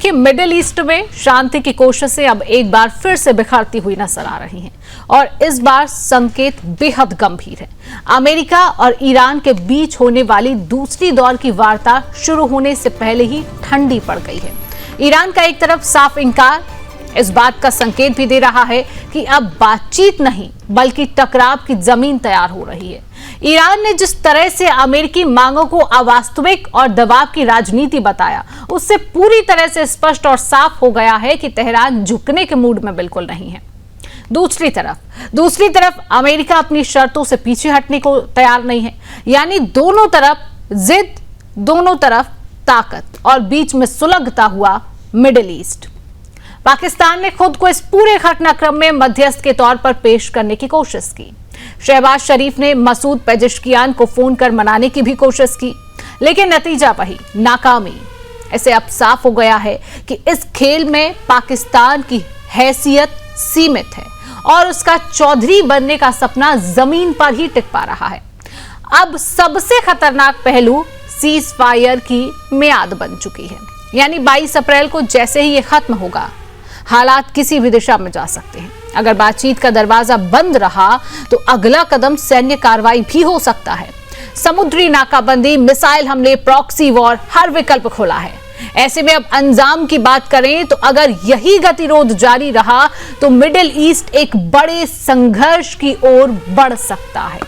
देखिए, middle east में शांति की कोशिशें अब एक बार फिर से बिखरती हुई नजर आ रही हैं और इस बार संकेत बेहद गंभीर है। अमेरिका और ईरान के बीच होने वाली दूसरी दौर की वार्ता शुरू होने से पहले ही ठंडी पड़ गई है। ईरान का एक तरफ साफ इंकार इस बात का संकेत भी दे रहा है कि अब बातचीत नहीं बल्कि टकराव की जमीन तैयार हो रही है। ईरान ने जिस तरह से अमेरिकी मांगों को अवास्तविक और दबाव की राजनीति बताया, उससे पूरी तरह से स्पष्ट और साफ हो गया है कि तेहरान झुकने के मूड में बिल्कुल नहीं है। दूसरी तरफ अमेरिका अपनी शर्तों से पीछे हटने को तैयार नहीं है। यानी दोनों तरफ जिद, दोनों तरफ ताकत और बीच में सुलगता हुआ मिडिल ईस्ट। पाकिस्तान ने खुद को इस पूरे घटनाक्रम में मध्यस्थ के तौर पर पेश करने की कोशिश की। शहबाज शरीफ ने मसूद पेजिशकियान को फोन कर मनाने की भी कोशिश की, लेकिन नतीजा वही, नाकामी। ऐसे अब साफ हो गया है कि इस खेल में पाकिस्तान की हैसियत सीमित है और उसका चौधरी बनने का सपना जमीन पर ही टिक पा रहा है। अब सबसे खतरनाक पहलू सीज फायर की मियाद बन चुकी है। यानी 22 अप्रैल को जैसे ही ये खत्म होगा, हालात किसी भी दिशा में जा सकते हैं। अगर बातचीत का दरवाजा बंद रहा तो अगला कदम सैन्य कार्रवाई भी हो सकता है। समुद्री नाकाबंदी, मिसाइल हमले, प्रॉक्सी वॉर, हर विकल्प खुला है। ऐसे में अब अंजाम की बात करें तो अगर यही गतिरोध जारी रहा तो मिडिल ईस्ट एक बड़े संघर्ष की ओर बढ़ सकता है,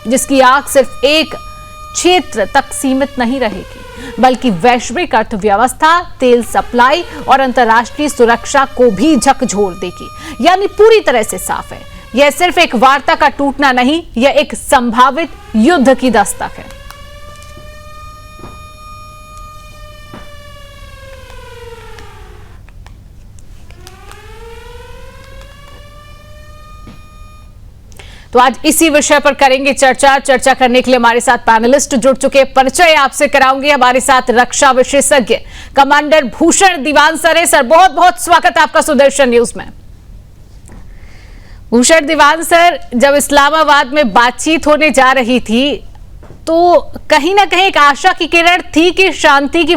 जिसकी आग सिर्फ एक क्षेत्र तक सीमित नहीं रहेगी बल्कि वैश्विक अर्थव्यवस्था, तेल सप्लाई और अंतर्राष्ट्रीय सुरक्षा को भी झकझोर देगी। यानी पूरी तरह से साफ है, यह सिर्फ एक वार्ता का टूटना नहीं, यह एक संभावित युद्ध की दस्तक है। तो आज इसी विषय पर करेंगे चर्चा करने के लिए हमारे साथ पैनलिस्ट जुड़ चुके हैं। परिचय आपसे कराऊंगी, हमारे साथ रक्षा विशेषज्ञ कमांडर भूषण दीवान सर है। सर, बहुत बहुत स्वागत आपका सुदर्शन न्यूज में। भूषण दीवान सर, जब इस्लामाबाद में बातचीत होने जा रही थी तो कहीं ना कहीं एक आशा की किरण थी कि शांति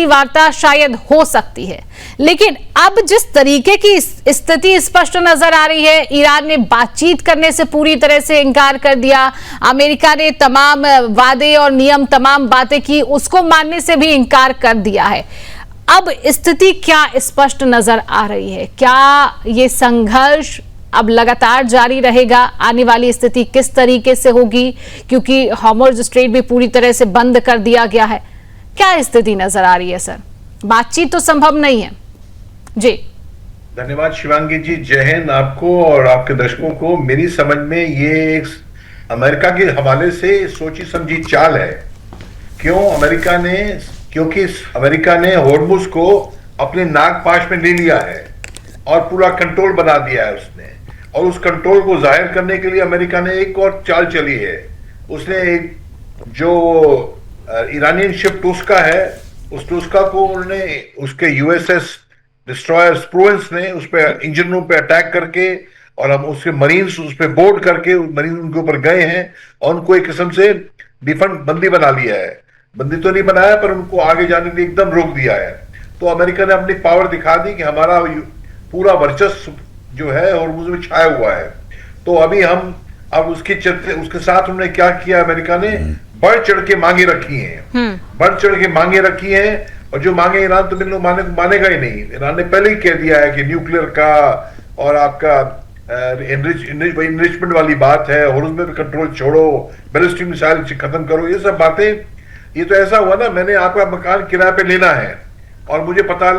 वार्ता शायद हो सकती है, लेकिन अब जिस तरीके की स्थिति स्पष्ट नजर आ रही है, ईरान ने बातचीत करने से पूरी तरह से इनकार कर दिया, अमेरिका ने तमाम वादे और नियम, तमाम बातें की, उसको मानने से भी इनकार कर दिया है। अब स्थिति क्या स्पष्ट नजर आ रही है? क्या ये संघर्ष अब लगातार जारी रहेगा? आने वाली स्थिति किस तरीके से होगी, क्योंकि हॉर्मुज़ स्ट्रेट भी पूरी तरह से बंद कर दिया गया है? क्या स्थिति नजर आ रही है सर? बातचीत तो संभव नहीं है जी। धन्यवाद शिवांगी जी, जय हिंद आपको और आपके दर्शकों को। मेरी समझ में ये एक अमेरिका के हवाले से सोची समझी चाल है। क्योंकि अमेरिका ने हॉर्मुज़ को अपने नाग पाश में ले लिया है और पूरा कंट्रोल बना दिया है उसने, और उस कंट्रोल को जाहिर करने के लिए अमेरिका ने एक और चाल चली है। उसने एक जो ईरानियन शिप टुस्का है, उस टुस्का को उन्होंने उसके यूएसएस डिस्ट्रॉयर स्प्रूएंस ने उस पे इंजन रूम पे अटैक करके और हम उसके मरीन्स उस पे बोर्ड करके मरीन उनके ऊपर गए हैं और उनको एक किस्म से डिफेंस बंदी बना लिया है। बंदी तो नहीं बनाया पर उनको आगे जाने के लिए एकदम रोक दिया है। तो अमेरिका ने अपनी पावर दिखा दी कि हमारा पूरा वर्चस्व जो है हॉर्मुज़ में छाया हुआ है। तो अभी हम उसके साथ उन्होंने क्या किया, अमेरिका ने बढ़ चढ़ के मांगे रखी हैं और जो मांगे ईरान तो बिल्कुल मानेगा ही नहीं। ईरान ने पहले ही कह दिया है कि न्यूक्लियर का और आपका इनरिचमेंट वाली बात है, हॉर्मुज़ में भी कंट्रोल छोड़ो, बैलिस्टिक मिसाइल खत्म करो, ये सब बातें। ये तो ऐसा हुआ ना, मैंने आपका मकान किराए पे लेना है और मुझे पता,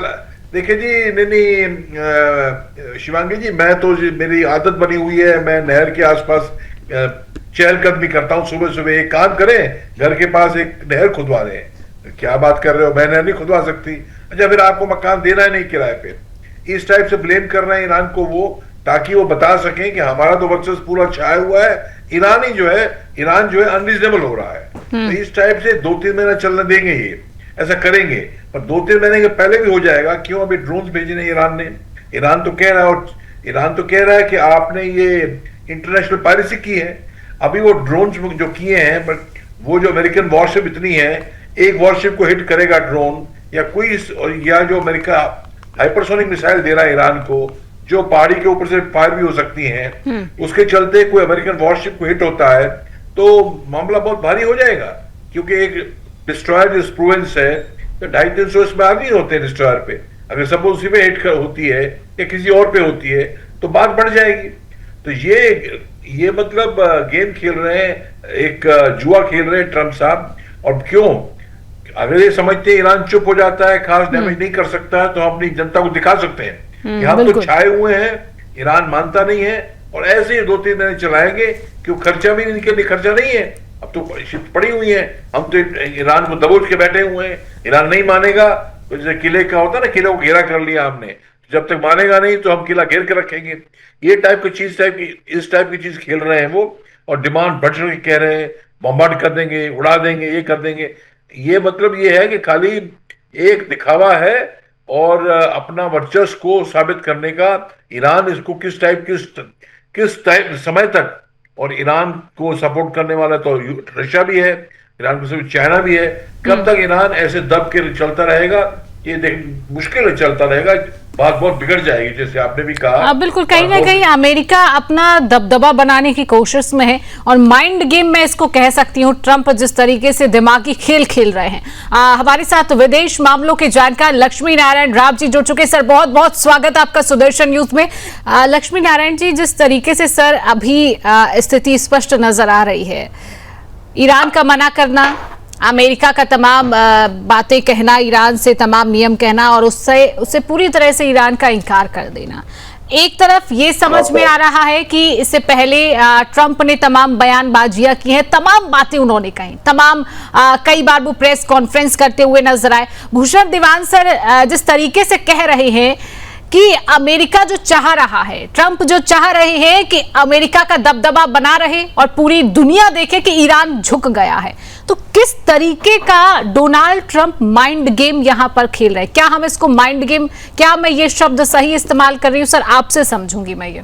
देखिए जी, नहीं शिवांगी जी, मैं तो मेरी आदत बनी हुई है, मैं नहर के आसपास चहलकदमी करता हूँ सुबह सुबह। एक काम करें, घर के पास एक नहर खुदवा दें। क्या बात कर रहे हो, मैं नहर नहीं खुदवा सकती? अच्छा, फिर आपको मकान देना है नहीं किराए पे। इस टाइप से ब्लेम कर रहे हैं ईरान को वो, ताकि वो बता सकें कि हमारा तो वर्चस्व पूरा छाया हुआ है, ईरान जो है अनरीजनेबल हो रहा है। तो इस टाइप से 2-3 महीना चलने देंगे, ये ऐसा करेंगे, पर 2-3 महीने के पहले भी हो जाएगा। क्यों? अभी ड्रोन्स भेजे नहीं ईरान ने। ईरान तो कह रहा है कि आपने ये इंटरनेशनल पायरेसी की है। अभी वो ड्रोन्स जो किए हैं, बट वो जो अमेरिकन वॉरशिप इतनी है, एक वॉरशिप को हिट करेगा ड्रोन, या कोई या जो अमेरिका हाइपरसोनिक मिसाइल दे रहा है ईरान को, जो पहाड़ी के ऊपर से फायर भी हो सकती हैं, उसके चलते कोई अमेरिकन वॉरशिप को हिट होता है तो मामला बहुत भारी हो जाएगा, क्योंकि एक डिस्ट्रॉयर जो प्रूवेंस है तो 250-300 इसमें आदमी होते हैं डिस्ट्रॉयर पे, अगर सपोज उसी में हिट होती है या किसी और पे होती है तो बात बढ़ जाएगी। तो ये मतलब गेम खेल रहे हैं, एक जुआ खेल रहे हैं ट्रंप साहब। और क्यों? अगर ये समझते हैं ईरान चुप हो जाता है, खास डैमेज नहीं कर सकता, तो हम अपनी जनता को दिखा सकते हैं कि हम तो छाए हुए हैं, ईरान मानता नहीं है, और ऐसे ही 2-3 दिन चलाएंगे, क्यों खर्चा भी इनके लिए खर्चा नहीं है, अब तो शिफ्ट पड़ी हुई है, हम तो ईरान को दबोच के बैठे हुए हैं, ईरान नहीं मानेगा तो जैसे किले का होता है ना, किले को घेरा कर लिया हमने, जब तक मानेगा नहीं तो हम किला घेर के रखेंगे। ये टाइप की चीज इस टाइप की चीज खेल रहे हैं वो, और डिमांड बढ़ के कह रहे हैं बॉम्बार्ड कर देंगे, उड़ा देंगे, ये कर देंगे। ये मतलब ये है कि खाली एक दिखावा है और अपना वर्चस्व को साबित करने का। ईरान इसको किस टाइप समय तक, और ईरान को सपोर्ट करने वाला तो रशिया भी है, ईरान को सिर्फ चाइना भी है, कब तक ईरान ऐसे दब के चलता रहेगा, ये मुश्किल है, चलता रहेगा, बात बहुत बिगड़ जाएगी, जैसे आपने भी कहा। बिल्कुल, कहीं ना कहीं अमेरिका अपना दबदबा बनाने की कोशिश में है, और माइंड गेम मैं इसको कह सकती हूँ। ट्रंप जिस तरीके से दिमागी खेल खेल रहे हैं। हमारे साथ विदेश मामलों के जानकार लक्ष्मी नारायण राव जी जुड़ चुके। सर, बहुत बहुत स्वागत आपका सुदर्शन न्यूज में। लक्ष्मी नारायण जी, जिस तरीके से सर अभी स्थिति स्पष्ट नजर आ रही है, ईरान का मना करना, अमेरिका का तमाम बातें कहना, ईरान से तमाम नियम कहना, और उससे पूरी तरह से ईरान का इनकार कर देना। एक तरफ ये समझ में आ रहा है कि इससे पहले ट्रंप ने तमाम बयानबाजियां की हैं, तमाम बातें उन्होंने कही, कई बार वो प्रेस कॉन्फ्रेंस करते हुए नजर आए। भूषण दीवान सर जिस तरीके से कह रहे हैं कि अमेरिका जो चाह रहा है, ट्रंप जो चाह रहे हैं कि अमेरिका का दबदबा बना रहे और पूरी दुनिया देखे कि ईरान झुक गया है, तो किस तरीके का डोनाल्ड ट्रंप माइंड गेम यहां पर खेल रहे हैं? क्या हम इसको माइंड गेम, क्या मैं ये शब्द सही इस्तेमाल कर रही हूं? सर, आपसे समझूंगी मैं ये।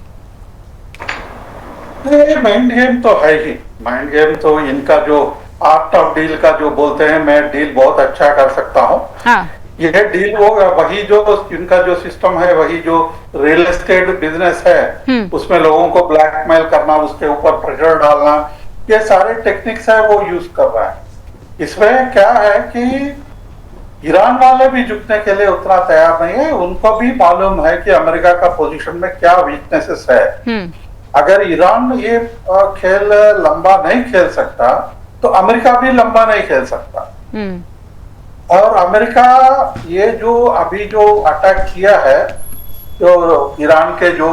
माइंड गेम तो है ही, माइंड गेम तो इनका जो आर्ट ऑफ डील का जो बोलते हैं, मैं डील बहुत अच्छा कर सकता हूँ। हाँ। यह डील होगा, वही जो इनका जो सिस्टम है, वही जो रियल एस्टेट बिजनेस है, उसमें लोगों को ब्लैकमेल करना, उसके ऊपर प्रेशर डालना, ये सारे टेक्निक्स है वो यूज कर रहा है। इसमें क्या है कि ईरान वाले भी झुकने के लिए उतना तैयार नहीं है। उनको भी मालूम है कि अमेरिका का पोजीशन में क्या वीकनेसेस है। अगर ईरान ये खेल लंबा नहीं खेल सकता तो अमेरिका भी लंबा नहीं खेल सकता। और अमेरिका ये जो अभी जो अटैक किया है, जो ईरान के जो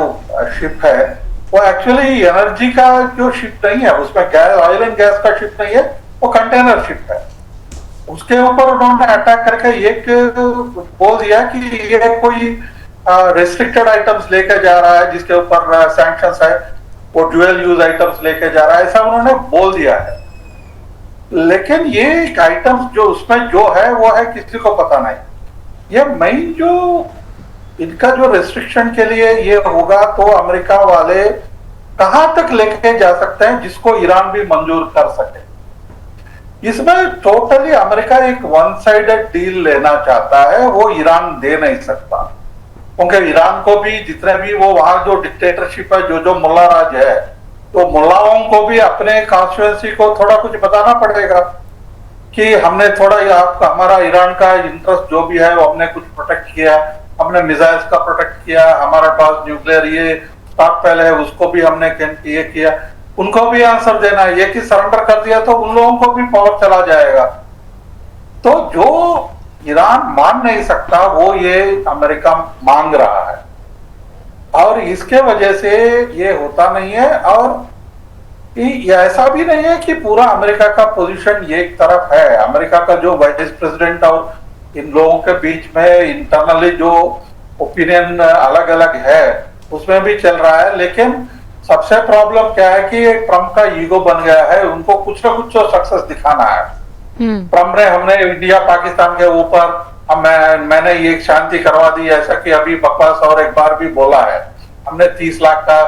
शिप है, वो एक्चुअली एनर्जी का जो शिप नहीं है, उसमें गैस, ऑयल एंड गैस का शिप नहीं है, वो कंटेनर शिप है। उसके ऊपर उन्होंने अटैक करके एक बोल दिया कि ये कोई रेस्ट्रिक्टेड आइटम्स लेके जा रहा है, जिसके ऊपर सैंक्शंस है, वो ड्यूअल यूज आइटम्स लेके जा रहा है, ऐसा उन्होंने बोल दिया है। लेकिन ये आइटम्स जो उसमें जो है वो है किसी को पता नहीं। ये मेन जो इनका जो रेस्ट्रिक्शन के लिए ये होगा, तो अमेरिका वाले कहां तक लेके जा सकते हैं जिसको ईरान भी मंजूर कर सके। इसमें टोटली अमेरिका एक वन साइडेड डील लेना चाहता है, वो ईरान दे नहीं सकता, क्योंकि ईरान को भी जितने भी वो वहां जो डिक्टेटरशिप है, जो मुल्ला राज है, तो मुल्लाओं को भी अपने कॉन्स्टिट्यूएंसी को थोड़ा कुछ बताना पड़ेगा कि हमने थोड़ा हमारा ईरान का इंटरेस्ट जो भी है वो हमने कुछ प्रोटेक्ट किया, हमने मिसाइल्स का प्रोटेक्ट किया, हमारे पास न्यूक्लियर ये स्टॉक पहले है उसको भी हमने ये किया, उनको भी आंसर देना है। ये कि सरेंडर कर दिया तो उन लोगों को भी पावर चला जाएगा। तो जो ईरान मान नहीं सकता वो ये अमेरिका मांग रहा है, और इसके वजह से ये होता नहीं है। और ऐसा भी नहीं है कि पूरा अमेरिका का पोजीशन एक तरफ है। अमेरिका का जो वाइस प्रेसिडेंट और इन लोगों के बीच में इंटरनली जो ओपिनियन अलग अलग है उसमें भी चल रहा है। लेकिन सबसे प्रॉब्लम क्या है कि ट्रंप का ईगो बन गया है, उनको कुछ ना कुछ तो सक्सेस दिखाना है। ट्रंप ने हमने इंडिया पाकिस्तान के ऊपर मैंने ये शांति करवा दी, ऐसा कि अभी बकवास और एक बार भी बोला है। हमने 30 लाख का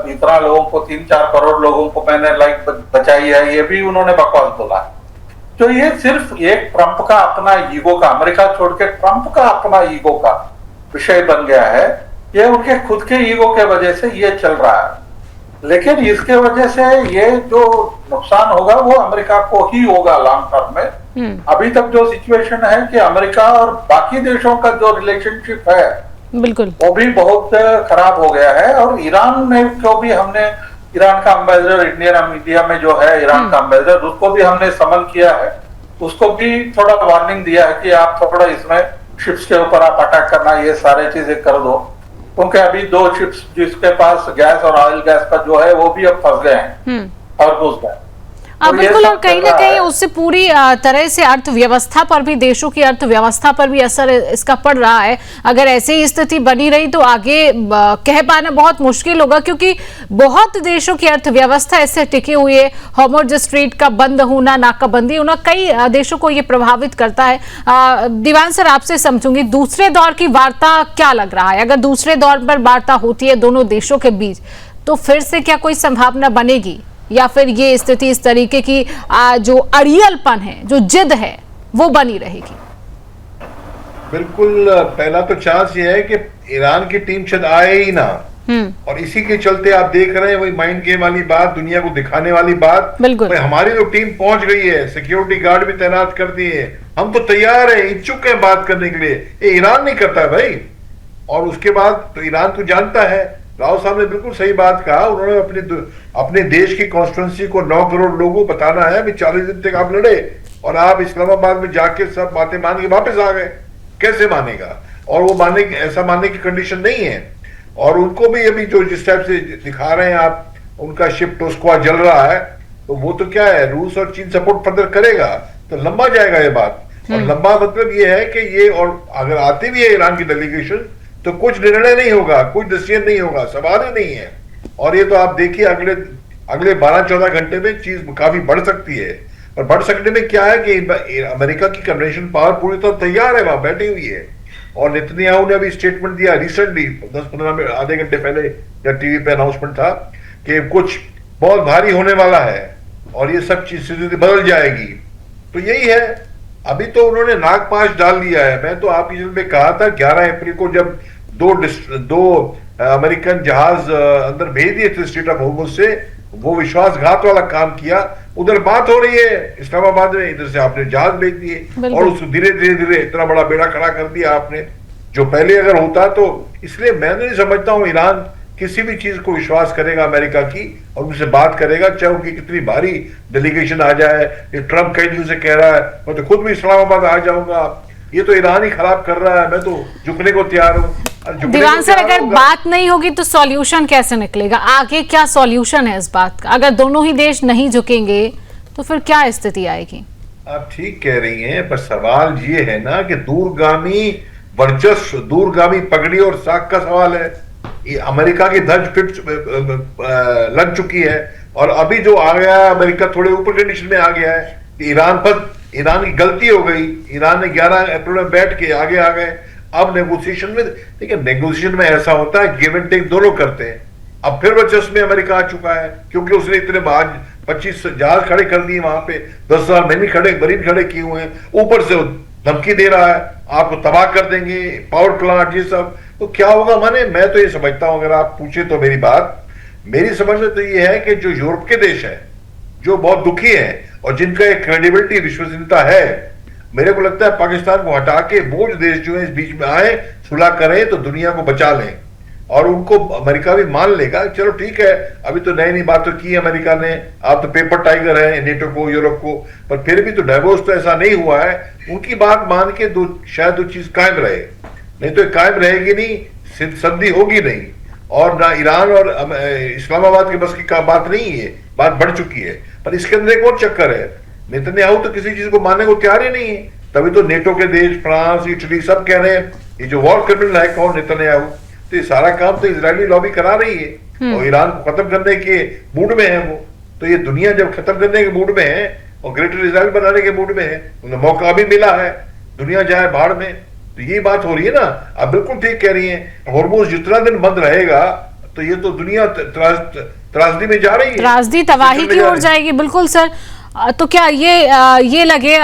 इतना लोगों को, 3-4 करोड़ लोगों को मैंने लाइफ बचाई है, ये भी उन्होंने बकवास बोला है। तो ये सिर्फ एक ट्रंप का अपना ईगो का, अमेरिका छोड़ के ट्रंप का अपना ईगो का विषय बन गया है। ये उनके खुद के ईगो के वजह से ये चल रहा है, लेकिन इसके वजह से ये जो नुकसान होगा वो अमेरिका को ही होगा लॉन्ग टर्म में। अभी तक जो सिचुएशन है कि अमेरिका और बाकी देशों का जो रिलेशनशिप है बिल्कुल वो भी बहुत खराब हो गया है। और ईरान ने को भी हमने, ईरान का अम्बेसडर इंडिया में जो है, ईरान का अम्बेसडर, उसको भी हमने समन किया है, उसको भी थोड़ा वार्निंग दिया है कि आप थोड़ा इसमें शिप्स के ऊपर आप अटैक करना, ये सारे चीजें कर दो, क्योंकि अभी 2 शिप्स जिसके पास गैस और ऑयल गैस का जो है वो भी अब फंस गए हैं और घुस गए। बिल्कुल, और कहीं ना कहीं उससे पूरी तरह से अर्थव्यवस्था पर भी, देशों की अर्थव्यवस्था पर भी असर इसका पड़ रहा है। अगर ऐसी ही स्थिति बनी रही तो आगे कह पाना बहुत मुश्किल होगा, क्योंकि बहुत देशों की अर्थव्यवस्था ऐसे टिकी हुई है। हॉर्मुज़ स्ट्रेट का बंद होना, नाकाबंदी होना, कई देशों को ये प्रभावित करता है। दीवान सर, आपसे समझूंगी, दूसरे दौर की वार्ता क्या लग रहा है? अगर दूसरे दौर पर वार्ता होती है दोनों देशों के बीच, तो फिर से क्या कोई संभावना बनेगी, या फिर ये स्थिति इस तरीके की जो अड़ियलपन है, जो जिद है, वो बनी रहेगी? बिल्कुल, पहला तो चांस ये है कि ईरान की टीम शायद आए ही ना, और इसी के चलते आप देख रहे हैं वही माइंड गेम वाली बात, दुनिया को दिखाने वाली बात। हमारी जो टीम पहुंच गई है, सिक्योरिटी गार्ड भी तैनात कर दिए, हम तो तैयार है, इच्छुक है बात करने के लिए। ये ईरान नहीं करता है भाई। और उसके बाद तो ईरान तो जानता है, राव साहब ने बिल्कुल सही बात कहा, उन्होंने अपने देश की कॉन्स्टिट्यूंसी को 9 करोड़ लोगों को बताना है, 40 दिन तक आप लड़े और आप इस्लामाबाद में जाके सब बातें मान के वापस आ गए, कैसे मानेगा? और वो ऐसा मानने की कंडीशन नहीं है। और उनको भी अभी जो जिस टाइप से दिखा रहे हैं आप, उनका शिप टोस्क्वा जल रहा है, तो वो तो क्या है, रूस और चीन सपोर्ट फर्दर करेगा तो लंबा जाएगा ये बात। और लंबा मतलब ये है कि ये, और अगर आती भी है ईरान की डेलीगेशन, तो कुछ निर्णय नहीं होगा, कुछ डिसीजन नहीं होगा, सवाल ही नहीं है। और ये तो आप देखिए अगले 12-14 घंटे में चीज काफी बढ़ सकती है। और बढ़ सकने में क्या है कि अमेरिका की कन्वेंशन पावर पूरी तरह तैयार है, वहां बैठी हुई है। और नेतन्याहू ने अभी स्टेटमेंट दिया रिसेंटली, 10-15 मिनट, आधे घंटे पहले जब टीवी पे अनाउंसमेंट था कि कुछ बहुत भारी होने वाला है और ये सब चीजें बदल जाएगी। तो यही है, अभी तो उन्होंने नागपाश डाल दिया है। मैं तो आपकी चैनल में कहा था 11 अप्रैल को जब दो अमेरिकन जहाज अंदर भेज दिए थे स्ट्रेट ऑफ हॉर्मुज़ से, वो विश्वासघात वाला काम किया। उधर बात हो रही है इस्लामाबाद में, इधर से आपने जहाज भेज दिए और उसको धीरे धीरे इतना बड़ा बेड़ा खड़ा कर दिया आपने, जो पहले अगर होता तो। इसलिए मैं नहीं समझता हूं ईरान किसी भी चीज को विश्वास करेगा अमेरिका की और उनसे बात करेगा, चाहे उनकी कितनी भारी डेलीगेशन आ जाए। ये ट्रंप कई दिन से कह रहा है मैं तो खुद भी इस्लामाबाद आ जाऊंगा, ये तो ईरान ही खराब कर रहा है, मैं तो झुकने को तैयार हूं। दीवान सर, अगर बात नहीं होगी तो सॉल्यूशन कैसे निकलेगा? आगे क्या सॉल्यूशन है इस बात का? अगर दोनों ही देश नहीं झुकेंगे तो फिर क्या स्थिति आएगी? आप ठीक कह रही हैं, पर सवाल ये है ना कि दूरगामी वर्चस्व, दूरगामी पगड़ी और साख का सवाल है। ये अमेरिका की धज फिट लग चुकी है और अभी जो आ गया है अमेरिका थोड़े ऊपर कंडीशन में आ गया है। ईरान की गलती हो गई, ईरान ने 11 अप्रैल में बैठ के आगे आ गए। अब नेगोशिएशन में, देखिए नेगोशिएशन में ऐसा होता है गिव एंड टेक दोनों करते हैं। अब फिर वर्चस्व में अमेरिका आ चुका है क्योंकि उसने इतने 25 जहाज खड़े कर दिए वहां पे, 10,000 मरीन खड़े किए हुए हैं, ऊपर से धमकी दे रहा है आपको तबाह कर देंगे, पावर प्लांट, ये सब। तो क्या होगा? मैं तो ये समझता हूं, अगर आप पूछे तो मेरी समझ में तो ये है कि जो यूरोप के देश है जो बहुत दुखी है और जिनका एक क्रेडिबिलिटी, विश्वसनीयता है, मेरे को लगता है पाकिस्तान को हटा के वो जो देश जो है इस बीच में आए, सुलह करें तो दुनिया को बचा लें। और उनको अमेरिका भी मान लेगा, चलो ठीक है, अभी तो नई बात तो की अमेरिका ने, आप तो पेपर टाइगर है नेटो को, यूरोप को, पर फिर भी तो डाइवोर्स तो ऐसा नहीं हुआ है। उनकी बात मान के शायद वो चीज कायम रहे, नहीं तो कायम रहेगी नहीं, संधि होगी नहीं। और ना ईरान और इस्लामाबाद के बस की बात नहीं है, बात बढ़ चुकी है। पर इसके अंदर एक और चक्कर है, नेतन्याहू तो किसी चीज को मानने को तैयार ही नहीं है। तभी तो नेटो के देश फ्रांस, इटली सब कह रहे हैं ये जो वॉर क्रिमिनल है कौन, नेतन्याहू। तो ये सारा काम तो इजरायली लॉबी करा रही है और ईरान को खत्म करने के मूड में है वो। तो ये दुनिया जब खत्म करने के मूड में है और ग्रेटर इजराइल बनाने के मूड में है, उन्हें मौका भी मिला है, दुनिया जाए भाड़ में। तो ये बात हो रही है ना, आप बिल्कुल ठीक कह रही हैं। हॉर्मुज़ जितना दिन बंद रहेगा तो ये तो दुनिया त्रासदी में जा रही है, त्रासदी तबाही की ओर जाएगी। बिल्कुल सर, तो क्या ये लगे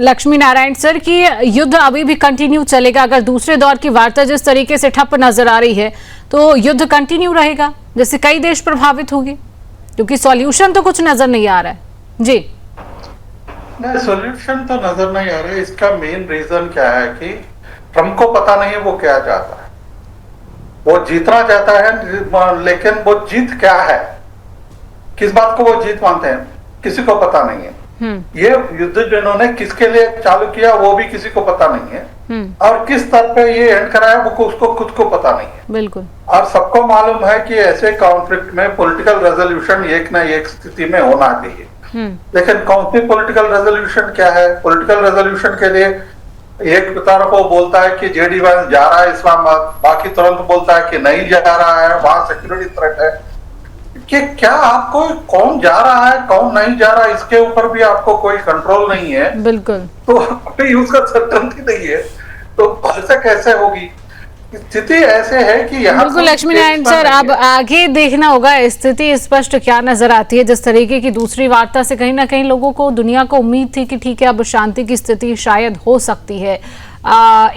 लक्ष्मी नारायण सर कि युद्ध अभी भी कंटिन्यू चलेगा? अगर दूसरे दौर की वार्ता जिस तरीके से ठप नजर आ रही है तो युद्ध कंटिन्यू रहेगा, जैसे कई देश प्रभावित होंगे, क्योंकि सॉल्यूशन तो कुछ नजर नहीं आ रहा है। जी नहीं, सॉल्यूशन तो नजर नहीं आ रहा है। इसका मेन रीजन क्या है कि ट्रम्प को पता नहीं है वो क्या चाहता है। वो जीतना चाहता है, लेकिन वो जीत क्या है, किस बात को वो जीत मानते हैं, किसी को पता नहीं है। ये युद्ध जिन्होंने किसके लिए चालू किया वो भी किसी को पता नहीं है, और किस तरह पे ये एंड कराया वो उसको खुद को पता नहीं है। बिल्कुल। और सबको मालूम है कि ऐसे कॉन्फ्लिक्ट में पॉलिटिकल रेजोल्यूशन एक ना एक स्थिति में होना चाहिए, लेकिन कौन सी पॉलिटिकल रेजोल्यूशन क्या है? पॉलिटिकल रेजोल्यूशन के लिए एक तरफ वो बोलता है कि जेडी वैंस जा रहा है इस्लामाबाद, बाकी तुरंत बोलता है कि नहीं जा रहा है, वहां सिक्योरिटी थ्रेट है। कि क्या आपको कौन जा रहा है कौन नहीं जा रहा है इसके ऊपर भी आपको कोई कंट्रोल नहीं है। बिल्कुल। तो कोई उसका सर्टेनिटी नहीं है, तो ऐसा कैसे होगी? स्थिति ऐसे है कि यहाँ बिल्कुल लक्ष्मी नारायण सर, अब आगे देखना होगा स्थिति स्पष्ट क्या नजर आती है। जिस तरीके की दूसरी वार्ता से कहीं ना कहीं लोगों को, दुनिया को उम्मीद थी कि ठीक है अब शांति की स्थिति शायद हो सकती है,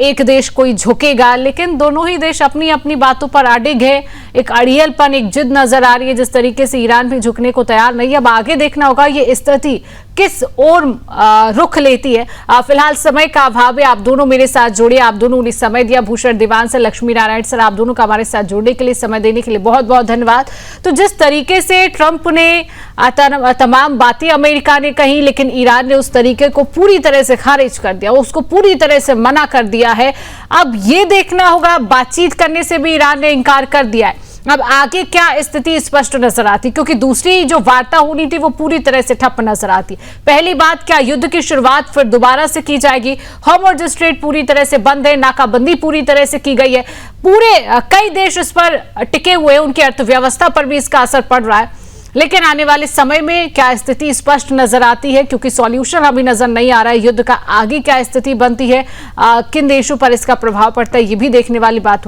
एक देश कोई झुकेगा, लेकिन दोनों ही देश अपनी अपनी बातों पर अडिग है। एक अड़ियलपन, एक जिद नजर आ रही है, जिस तरीके से ईरान भी झुकने को तैयार नहीं है। अब आगे देखना होगा ये स्थिति किस ओर रुख लेती है। फिलहाल समय का अभाव है, आप दोनों मेरे साथ जुड़े, आप दोनों ने समय दिया। भूषण दीवान से लक्ष्मी नारायण सर, आप दोनों का हमारे साथ जुड़ने के लिए, समय देने के लिए बहुत बहुत धन्यवाद। तो जिस तरीके से ट्रंप ने तमाम बातें अमेरिका ने कही, लेकिन ईरान ने उस तरीके को पूरी तरह से खारिज कर दिया, उसको पूरी तरह से मना कर दिया है। अब ये देखना होगा, बातचीत करने से भी ईरान ने इनकार कर दिया है। अब आगे क्या स्थिति स्पष्ट नजर आती, क्योंकि दूसरी जो वार्ता होनी थी वो पूरी तरह से ठप नजर आती। पहली बात, क्या युद्ध की शुरुआत फिर दोबारा से की जाएगी? हॉर्मुज़ स्ट्रेट पूरी तरह से बंद है, नाकाबंदी पूरी तरह से की गई है, पूरे कई देश इस पर टिके हुए हैं, उनकी अर्थव्यवस्था पर भी इसका असर पड़ रहा है। लेकिन आने वाले समय में क्या स्थिति स्पष्ट नजर आती है, क्योंकि सॉल्यूशन अभी नजर नहीं आ रहा है। युद्ध का आगे क्या स्थिति बनती है, किन देशों पर इसका प्रभाव पड़ता है, ये भी देखने वाली बात होगी।